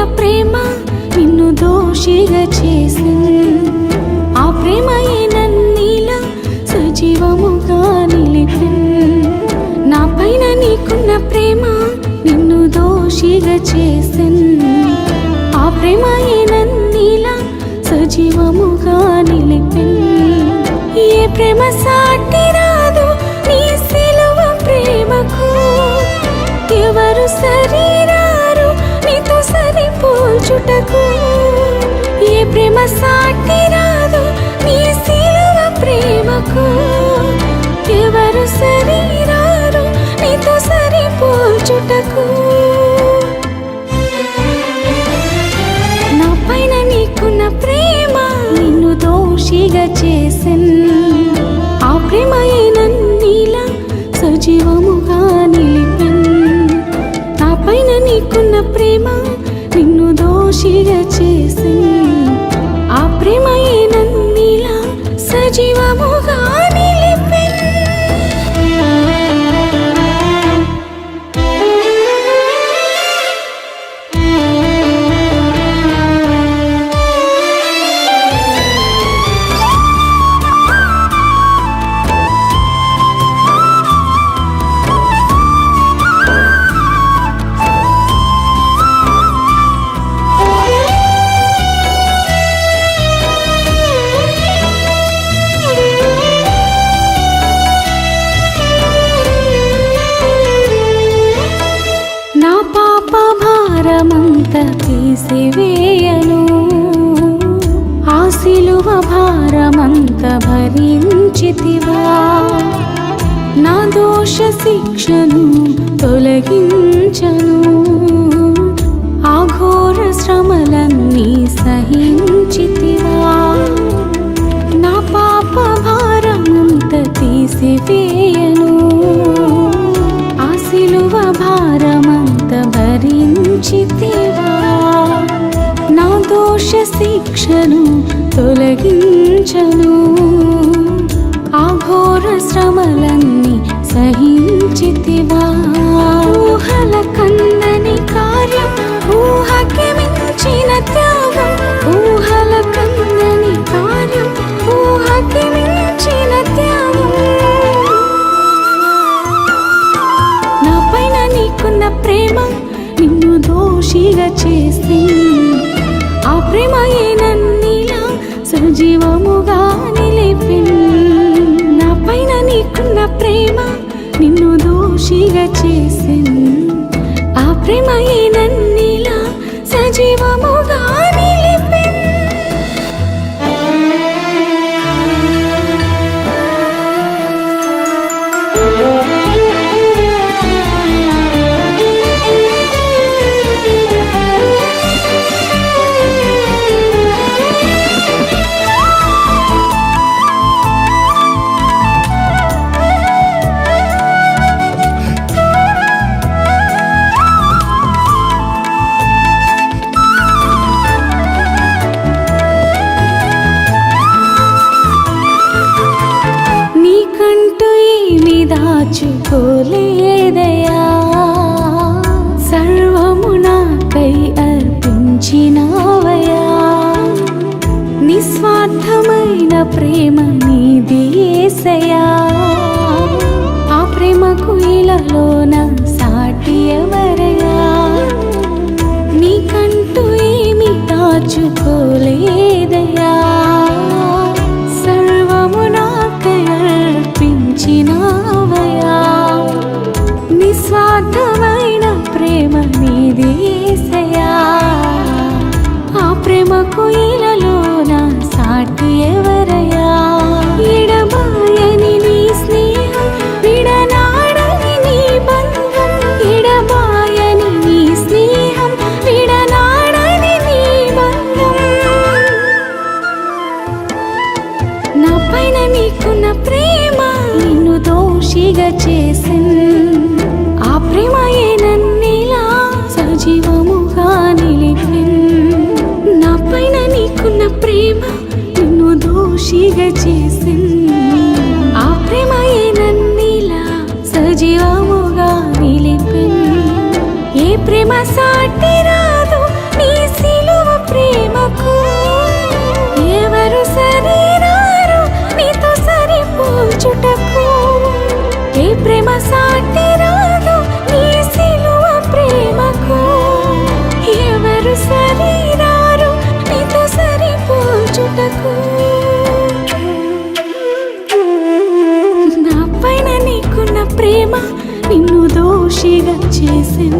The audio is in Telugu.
ప్రేమ నిన్ను దోషిగా చేసింది. ఆ ప్రేమయే నన్నిలా సజీవముగా నిలిపింది. నా పైన నీకున్న ప్రేమ నిన్ను దోషిగా చేసింది. ఆ ప్రేమయే నన్నిలా సజీవముగా నిలిపింది. ఏ ప్రేమ సాటి రాదు నీ సిలువ ప్రేమకు. ఎవరు సరిరారు నీతో సరిపోల్చుటకు. ఏ ప్రేమ సాటి రాదు నీ సిలువ ప్రేమకు. ఎవరు సరిరారు నీతో సరిపోల్చుటకు. నా పైన నీకున్న ప్రేమ నిన్ను దోషిగా చేసింది. ఆ ప్రేమయే నన్నిలా సజీవముగా నిలిపింది. నా పైన నీకున్న ప్రేమ నిన్ను దోషిగా చేసింది. ఆ ప్రేమయే నన్నిలా సజీవముగా నిలిపింది. నా పాప భారమంత తీసివేయను. ఆ సిలువ భారమంత భరించితివా. నా దోష శిక్షను తొలగించను. ఆ ఘోర శ్రమలన్నీ సహించితివా. నా పాప భారమంత తీసివేయను. ఆ సిలువ భారమంత భరించితివా. నా దోష శిక్షను తొలగించను. ఆ ఘోర శ్రమలన్నీ సహించితివా. ఊహల కందని కార్యం, ఊహకి మించిన త్యాగం. ఊహల కందని కార్యం, ఊహకి మించిన త్యాగం. నా పైన నీకున్న ప్రేమ నిన్ను దోషిగా చేసింది. ఆ ప్రేమయే నన్నిలా సజీవముగా నిలిపింది. నా పైన నీకున్న ప్రేమ నిన్ను దోషిగా చేసింది. ఆ ప్రేమయే నన్నిలా సజీవముగా నిలిపింది. నీకంటూ ఏమి దాచుకోలేదయా. సర్వము నాకై అర్పించినావయా. నిస్వార్థమైన ప్రేమ నీది యేసయ్యా. ఆ ప్రేమకు ఇలాలోన సాటి ఎవరయ్యా. నీకంటూ ఏమి దాచుకోలేదయా. సర్వము నాకై అర్పించినావయా. నిస్వార్థమైన ప్రేమ నీది యేసయ్యా. ఆ ప్రేమకు ఇలాలోన సాటి ఎవరయ్యా. ఎడబాయని నీ స్నేహం, విడనాడని నీ బంధం. ఎడబాయని నీ స్నేహం, విడనాడని నీ బంధం. నా పైన నీకున్న ప్రేమ నిన్ను దోషిగా చేసింది. ఆ ప్రేమయే నన్నిలా సజీవముగా నిలిపింది. నా పైన నీకున్న ప్రేమ నిన్ను దోషిగా చేసింది. ఆ ప్రేమయే నన్నిలా సజీవముగా నిలిపింది. ఏ ప్రేమ సాటి రాదు నీ దోషిగా చేసెన్